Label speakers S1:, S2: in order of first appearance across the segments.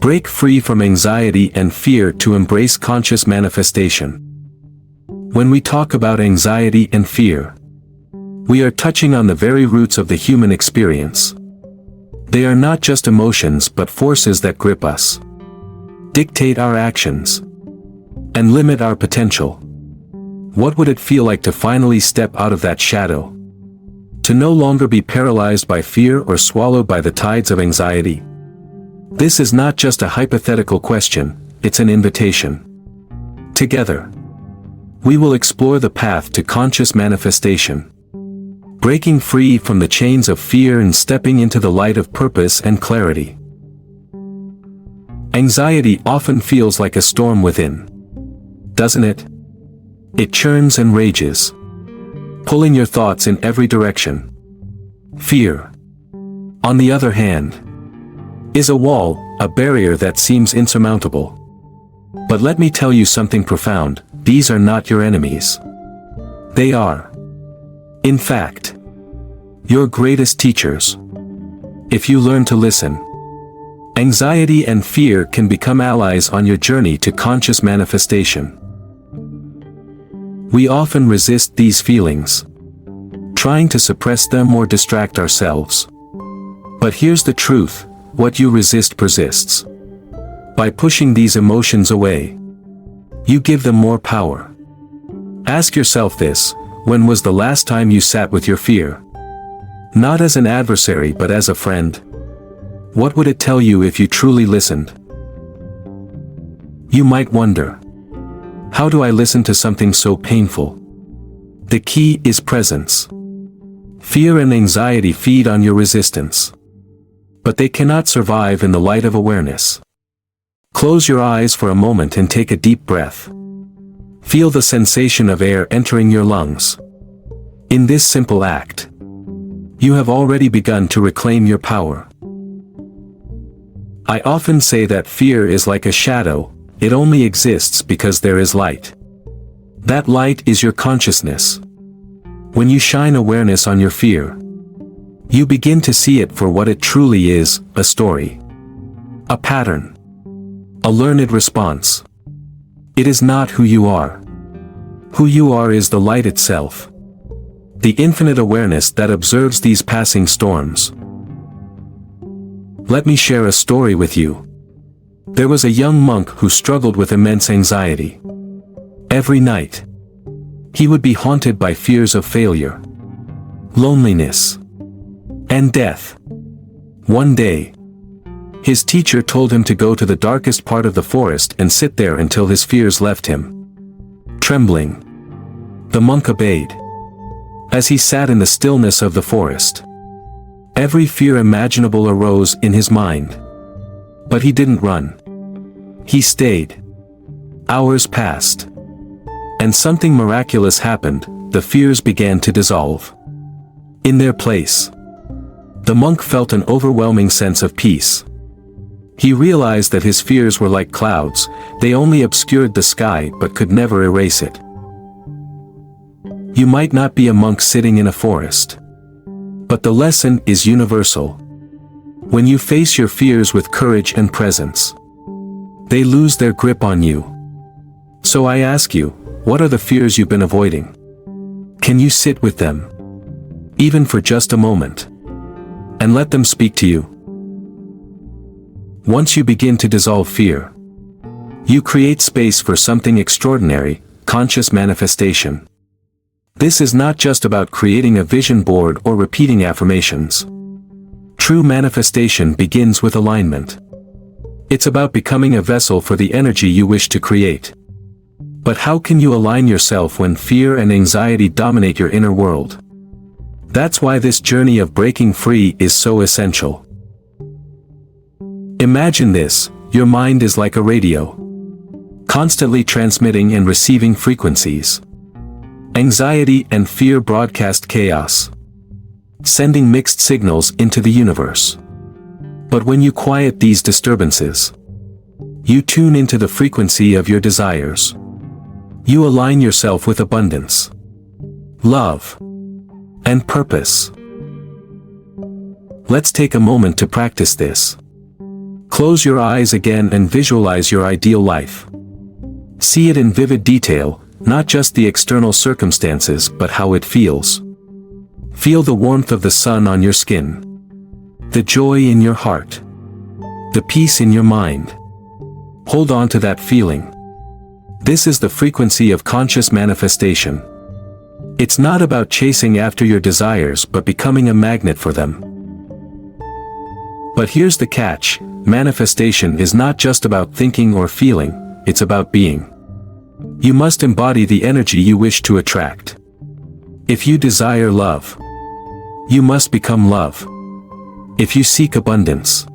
S1: Break free from anxiety and fear to embrace conscious manifestation. When we talk about anxiety and fear, we are touching on the very roots of the human experience. They are not just emotions but forces that grip us, dictate our actions, and limit our potential. What would it feel like to finally step out of that shadow? To no longer be paralyzed by fear or swallowed by the tides of anxiety? This is not just a hypothetical question, it's an invitation. Together, we will explore the path to conscious manifestation, breaking free from the chains of fear and stepping into the light of purpose and clarity. Anxiety often feels like a storm within, doesn't it? It churns and rages, pulling your thoughts in every direction. Fear, on the other hand, is a wall, a barrier that seems insurmountable. But let me tell you something profound: these are not your enemies. They are, in fact, your greatest teachers. If you learn to listen, anxiety and fear can become allies on your journey to conscious manifestation. We often resist these feelings, trying to suppress them or distract ourselves. But here's the truth: what you resist persists. By pushing these emotions away, you give them more power. Ask yourself this: when was the last time you sat with your fear? Not as an adversary but as a friend. What would it tell you if you truly listened? You might wonder, how do I listen to something so painful? The key is presence. Fear and anxiety feed on your resistance, but they cannot survive in the light of awareness. Close your eyes for a moment and take a deep breath. Feel the sensation of air entering your lungs. In this simple act, you have already begun to reclaim your power. I often say that fear is like a shadow, it only exists because there is light. That light is your consciousness. When you shine awareness on your fear, you begin to see it for what it truly is: a story, a pattern, a learned response. It is not who you are. Who you are is the light itself, the infinite awareness that observes these passing storms. Let me share a story with you. There was a young monk who struggled with immense anxiety. Every night, he would be haunted by fears of failure, loneliness, and death. One day, his teacher told him to go to the darkest part of the forest and sit there until his fears left him. Trembling, the monk obeyed. As he sat in the stillness of the forest, every fear imaginable arose in his mind. But he didn't run. He stayed. Hours passed, and something miraculous happened. The fears began to dissolve. In their place, the monk felt an overwhelming sense of peace. He realized that his fears were like clouds, they only obscured the sky but could never erase it. You might not be a monk sitting in a forest, but the lesson is universal. When you face your fears with courage and presence, they lose their grip on you. So I ask you, what are the fears you've been avoiding? Can you sit with them, even for just a moment, and let them speak to you? Once you begin to dissolve fear, you create space for something extraordinary: conscious manifestation. This is not just about creating a vision board or repeating affirmations. True manifestation begins with alignment. It's about becoming a vessel for the energy you wish to create. But how can you align yourself when fear and anxiety dominate your inner world? That's why this journey of breaking free is so essential. Imagine this: your mind is like a radio, constantly transmitting and receiving frequencies. Anxiety and fear broadcast chaos, sending mixed signals into the universe. But when you quiet these disturbances, you tune into the frequency of your desires. You align yourself with abundance, love, and purpose. Let's take a moment to practice this. Close your eyes again and visualize your ideal life. See it in vivid detail, not just the external circumstances but how it feels. Feel the warmth of the sun on your skin, the joy in your heart, the peace in your mind. Hold on to that feeling. This is the frequency of conscious manifestation. It's not about chasing after your desires but becoming a magnet for them. But here's the catch: manifestation is not just about thinking or feeling, it's about being. You must embody the energy you wish to attract. If you desire love, you must become love. If you seek abundance,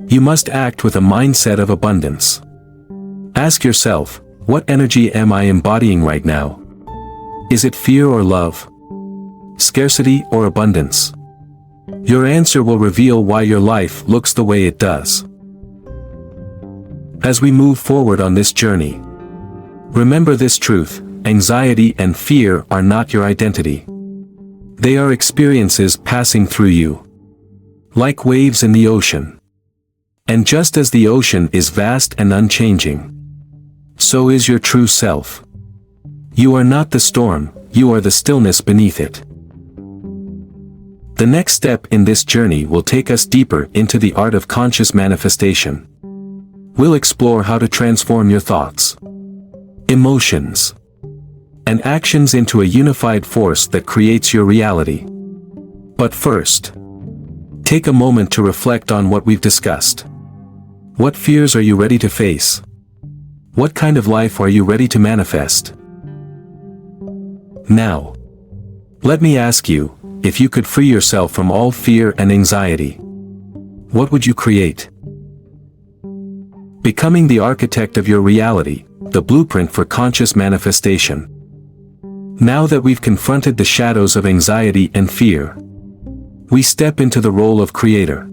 S1: you must act with a mindset of abundance. Ask yourself, what energy am I embodying right now? Is it fear or love? Scarcity or abundance? Your answer will reveal why your life looks the way it does. As we move forward on this journey, remember this truth: anxiety and fear are not your identity. They are experiences passing through you, like waves in the ocean. And just as the ocean is vast and unchanging, so is your true self. You are not the storm, you are the stillness beneath it. The next step in this journey will take us deeper into the art of conscious manifestation. We'll explore how to transform your thoughts, emotions, and actions into a unified force that creates your reality. But first, take a moment to reflect on what we've discussed. What fears are you ready to face? What kind of life are you ready to manifest? Now, let me ask you, if you could free yourself from all fear and anxiety, what would you create? Becoming the architect of your reality, the blueprint for conscious manifestation. Now that we've confronted the shadows of anxiety and fear, we step into the role of creator.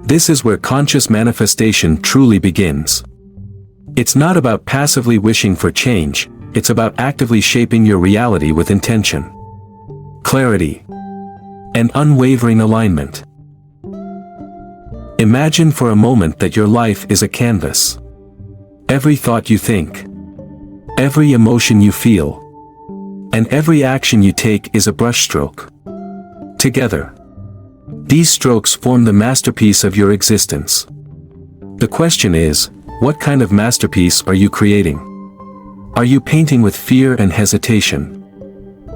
S1: This is where conscious manifestation truly begins. It's not about passively wishing for change, it's about actively shaping your reality with intention, clarity, and unwavering alignment. Imagine for a moment that your life is a canvas. Every thought you think, every emotion you feel, and every action you take is a brushstroke. Together, these strokes form the masterpiece of your existence. The question is, what kind of masterpiece are you creating? Are you painting with fear and hesitation?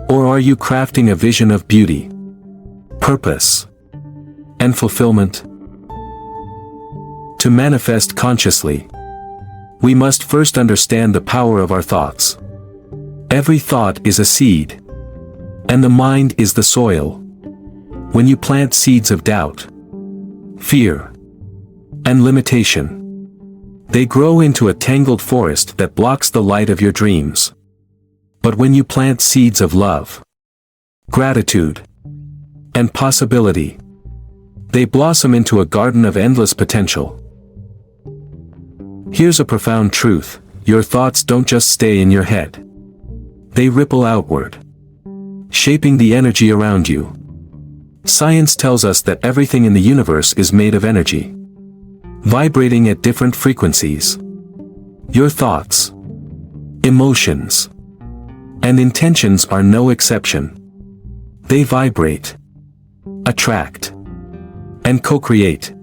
S1: Or are you crafting a vision of beauty, purpose, and fulfillment? To manifest consciously, we must first understand the power of our thoughts. Every thought is a seed, and the mind is the soil. When you plant seeds of doubt, fear, and limitation, they grow into a tangled forest that blocks the light of your dreams. But when you plant seeds of love, gratitude, and possibility, they blossom into a garden of endless potential. Here's a profound truth: your thoughts don't just stay in your head. They ripple outward, shaping the energy around you. Science tells us that everything in the universe is made of energy, vibrating at different frequencies. Your thoughts, emotions, and intentions are no exception. They vibrate, attract, and co-create.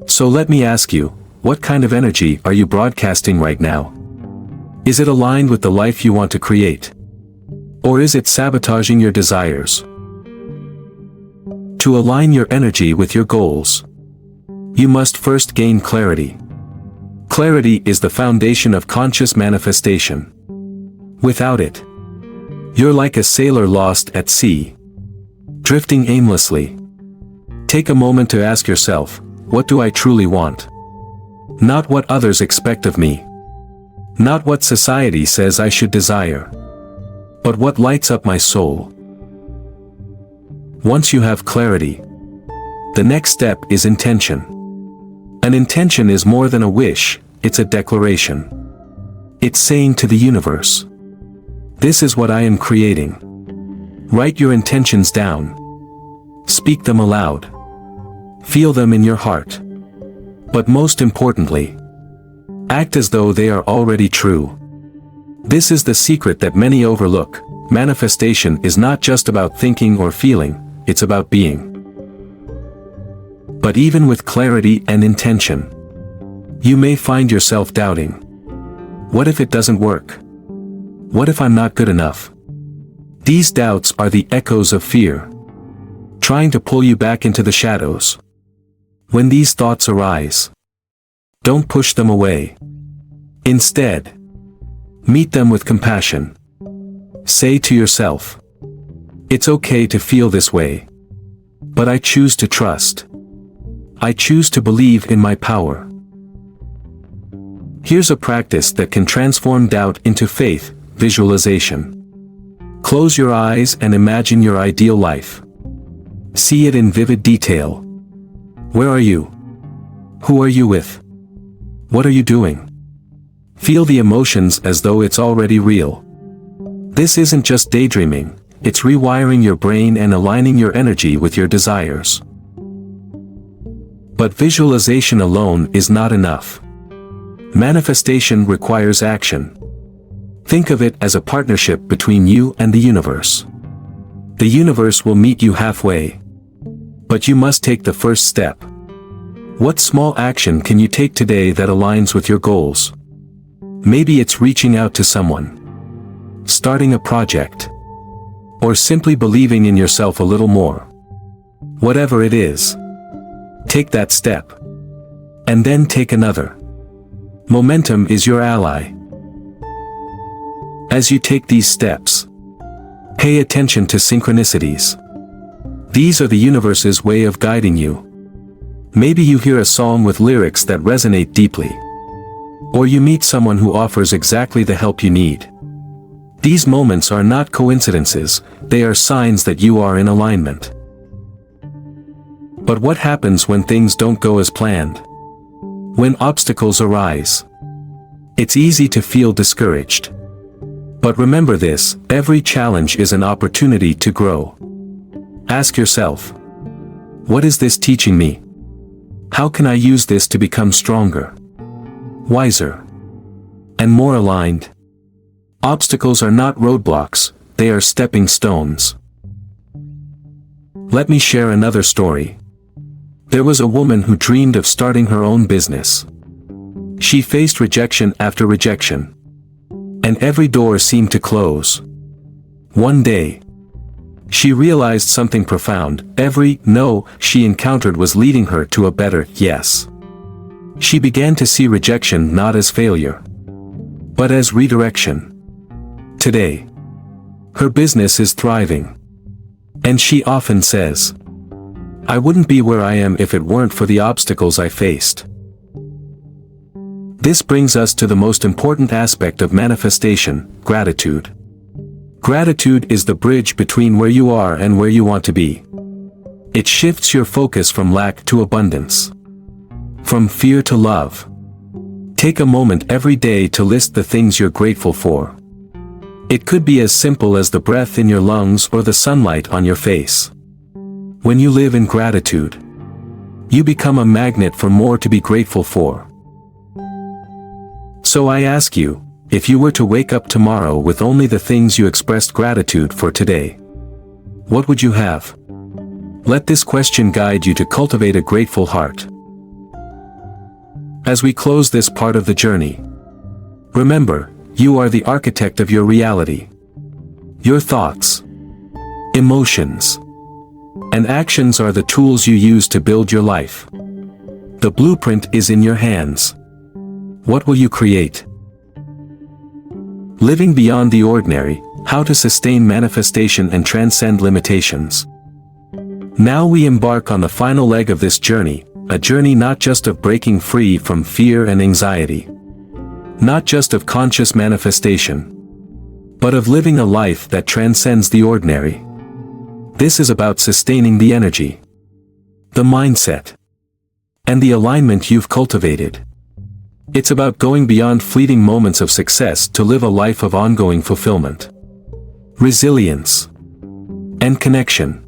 S1: So let me ask you, what kind of energy are you broadcasting right now? Is it aligned with the life you want to create? Or is it sabotaging your desires? To align your energy with your goals, you must first gain clarity. Clarity is the foundation of conscious manifestation. Without it, you're like a sailor lost at sea, drifting aimlessly. Take a moment to ask yourself, what do I truly want? Not what others expect of me. Not what society says I should desire. But what lights up my soul. Once you have clarity, the next step is intention. An intention is more than a wish, it's a declaration. It's saying to the universe, this is what I am creating. Write your intentions down. Speak them aloud. Feel them in your heart. But most importantly, act as though they are already true. This is the secret that many overlook. Manifestation is not just about thinking or feeling, it's about being. But even with clarity and intention, you may find yourself doubting. What if it doesn't work? What if I'm not good enough? These doubts are the echoes of fear, trying to pull you back into the shadows. When these thoughts arise, don't push them away. Instead, meet them with compassion. Say to yourself, it's okay to feel this way, but I choose to trust. I choose to believe in my power. Here's a practice that can transform doubt into faith: visualization. Close your eyes and imagine your ideal life. See it in vivid detail. Where are you? Who are you with? What are you doing? Feel the emotions as though it's already real. This isn't just daydreaming, it's rewiring your brain and aligning your energy with your desires. But visualization alone is not enough. Manifestation requires action. Think of it as a partnership between you and the universe. The universe will meet you halfway. But you must take the first step. What small action can you take today that aligns with your goals? Maybe it's reaching out to someone, starting a project, or simply believing in yourself a little more. Whatever it is, take that step. And then take another. Momentum is your ally. As you take these steps, pay attention to synchronicities. These are the universe's way of guiding you. Maybe you hear a song with lyrics that resonate deeply. Or you meet someone who offers exactly the help you need. These moments are not coincidences, they are signs that you are in alignment. But what happens when things don't go as planned? When obstacles arise? It's easy to feel discouraged. But remember this: every challenge is an opportunity to grow. Ask yourself, what is this teaching me? How can I use this to become stronger, wiser, and more aligned? Obstacles are not roadblocks, they are stepping stones. Let me share another story. There was a woman who dreamed of starting her own business. She faced rejection after rejection, and every door seemed to close. One day, she realized something profound: every no she encountered was leading her to a better yes. She began to see rejection not as failure, but as redirection. Today, her business is thriving. And she often says, I wouldn't be where I am if it weren't for the obstacles I faced. This brings us to the most important aspect of manifestation: gratitude. Gratitude is the bridge between where you are and where you want to be. It shifts your focus from lack to abundance, from fear to love. Take a moment every day to list the things you're grateful for. It could be as simple as the breath in your lungs or the sunlight on your face. When you live in gratitude, you become a magnet for more to be grateful for. So I ask you, if you were to wake up tomorrow with only the things you expressed gratitude for today, what would you have? Let this question guide you to cultivate a grateful heart. As we close this part of the journey, remember, you are the architect of your reality. Your thoughts, emotions, and actions are the tools you use to build your life. The blueprint is in your hands. What will you create? Living beyond the ordinary: how to sustain manifestation and transcend limitations. Now we embark on the final leg of this journey, a journey not just of breaking free from fear and anxiety, not just of conscious manifestation, but of living a life that transcends the ordinary. This is about sustaining the energy, the mindset, and the alignment you've cultivated. It's about going beyond fleeting moments of success to live a life of ongoing fulfillment, resilience, and connection.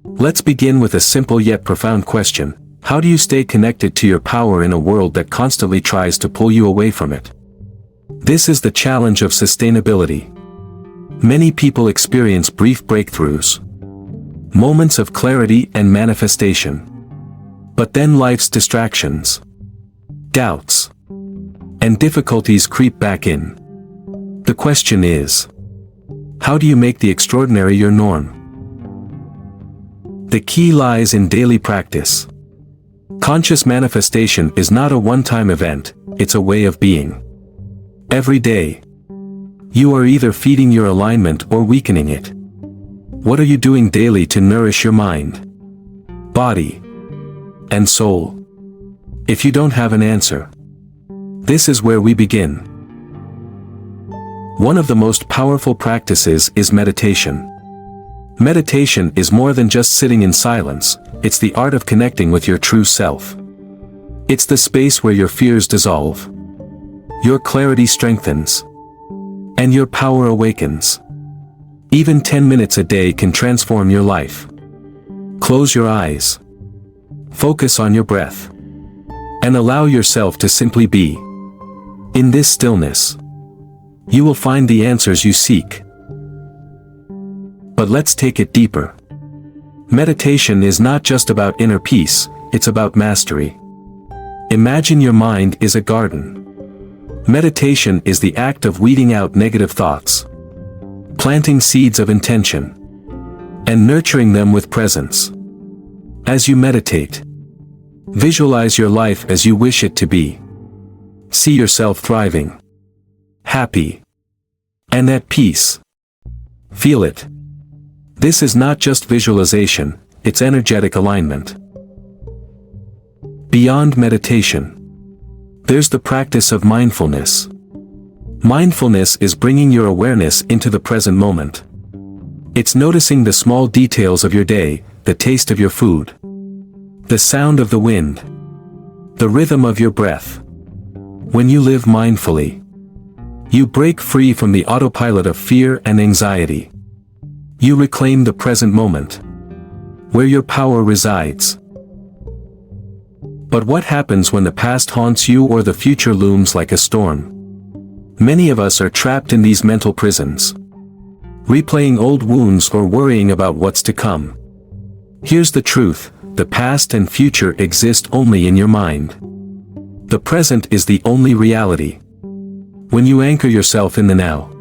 S1: Let's begin with a simple yet profound question: How do you stay connected to your power in a world that constantly tries to pull you away from it? This is the challenge of sustainability. Many people experience brief breakthroughs, moments of clarity and manifestation. But then life's distractions, doubts, and difficulties creep back in. The question is, how do you make the extraordinary your norm? The key lies in daily practice. Conscious manifestation is not a one-time event, it's a way of being. Every day, you are either feeding your alignment or weakening it. What are you doing daily to nourish your mind, body, and soul? If you don't have an answer, this is where we begin. One of the most powerful practices is meditation. Meditation is more than just sitting in silence, it's the art of connecting with your true self. It's the space where your fears dissolve, your clarity strengthens, and your power awakens. Even 10 minutes a day can transform your life. Close your eyes, focus on your breath, and allow yourself to simply be. In this stillness, you will find the answers you seek. But let's take it deeper. Meditation is not just about inner peace, it's about mastery. Imagine your mind is a garden. Meditation is the act of weeding out negative thoughts, planting seeds of intention, and nurturing them with presence. As you meditate, visualize your life as you wish it to be. See yourself thriving, happy, and at peace. Feel it. This is not just visualization, it's energetic alignment. Beyond meditation, there's the practice of mindfulness. Mindfulness is bringing your awareness into the present moment. It's noticing the small details of your day, the taste of your food, the sound of the wind, the rhythm of your breath. When you live mindfully, you break free from the autopilot of fear and anxiety. You reclaim the present moment, where your power resides. But what happens when the past haunts you or the future looms like a storm? Many of us are trapped in these mental prisons, replaying old wounds or worrying about what's to come. Here's the truth, the past and future exist only in your mind. The present is the only reality. When you anchor yourself in the now,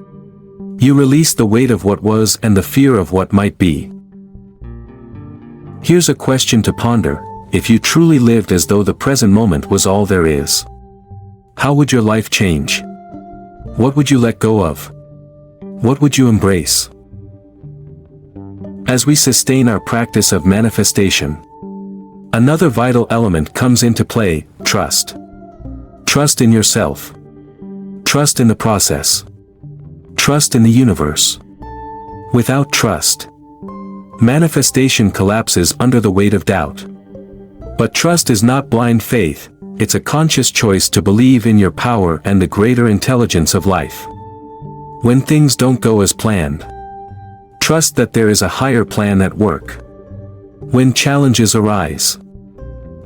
S1: you release the weight of what was and the fear of what might be. Here's a question to ponder. If you truly lived as though the present moment was all there is, how would your life change? What would you let go of? What would you embrace? As we sustain our practice of manifestation, another vital element comes into play: trust. Trust in yourself. Trust in the process. Trust in the universe. Without trust, manifestation collapses under the weight of doubt. But trust is not blind faith, it's a conscious choice to believe in your power and the greater intelligence of life. When things don't go as planned, trust that there is a higher plan at work. When challenges arise,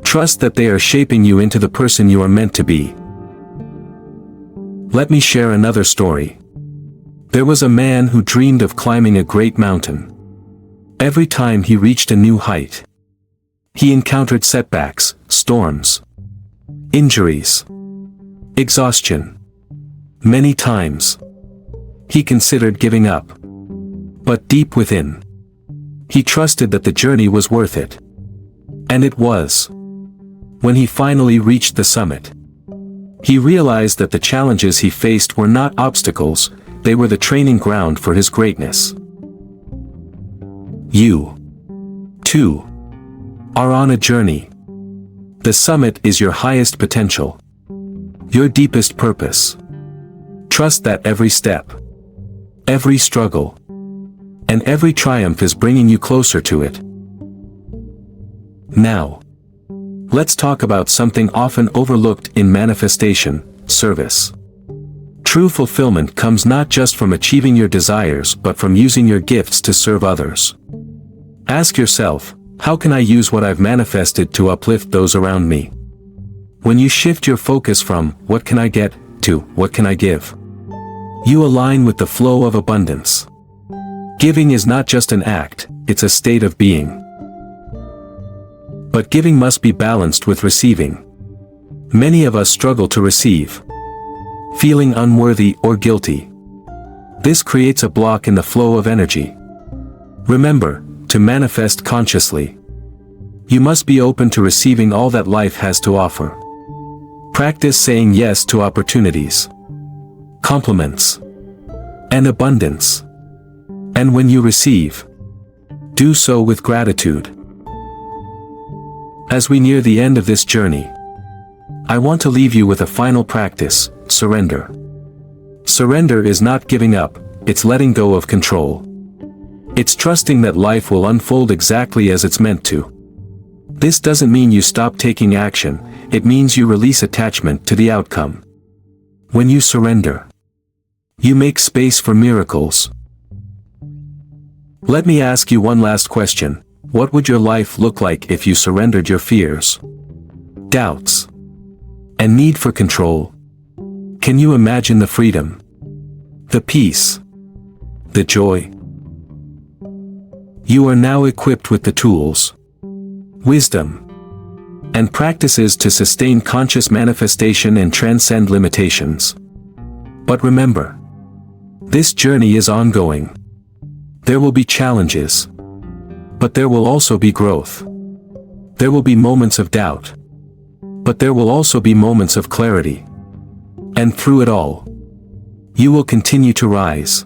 S1: trust that they are shaping you into the person you are meant to be. Let me share another story. There was a man who dreamed of climbing a great mountain. Every time he reached a new height, he encountered setbacks, storms, injuries, exhaustion. Many times, he considered giving up. But deep within, he trusted that the journey was worth it. And it was. When he finally reached the summit, he realized that the challenges he faced were not obstacles, they were the training ground for his greatness. You, too, are on a journey. The summit is your highest potential, your deepest purpose. Trust that every step, every struggle, and every triumph is bringing you closer to it. Now, let's talk about something often overlooked in manifestation: service. True fulfillment comes not just from achieving your desires but from using your gifts to serve others. Ask yourself, How can I use what I've manifested to uplift those around me? When you shift your focus from, what can I get, to, what can I give? You align with the flow of abundance. Giving is not just an act, it's a state of being. But giving must be balanced with receiving. Many of us struggle to receive, feeling unworthy or guilty. This creates a block in the flow of energy. Remember, to manifest consciously, you must be open to receiving all that life has to offer. Practice saying yes to opportunities, compliments, and abundance. And when you receive, do so with gratitude. As we near the end of this journey, I want to leave you with a final practice: surrender. Surrender is not giving up, it's letting go of control. It's trusting that life will unfold exactly as it's meant to. This doesn't mean you stop taking action, it means you release attachment to the outcome. When you surrender, you make space for miracles. Let me ask you one last question. What would your life look like if you surrendered your fears, doubts, and need for control? Can you imagine the freedom, the peace, the joy? You are now equipped with the tools, wisdom, and practices to sustain conscious manifestation and transcend limitations. But remember, this journey is ongoing. There will be challenges, but there will also be growth. There will be moments of doubt, but there will also be moments of clarity. And through it all, you will continue to rise.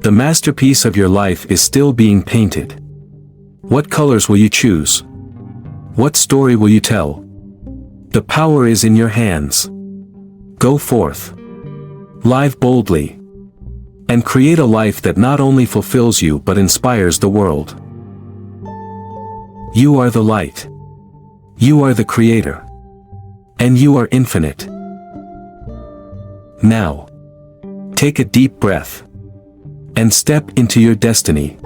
S1: The masterpiece of your life is still being painted. What colors will you choose? What story will you tell? The power is in your hands. Go forth, live boldly, and create a life that not only fulfills you but inspires the world. You are the light. You are the creator. And you are infinite. Now, take a deep breath and step into your destiny.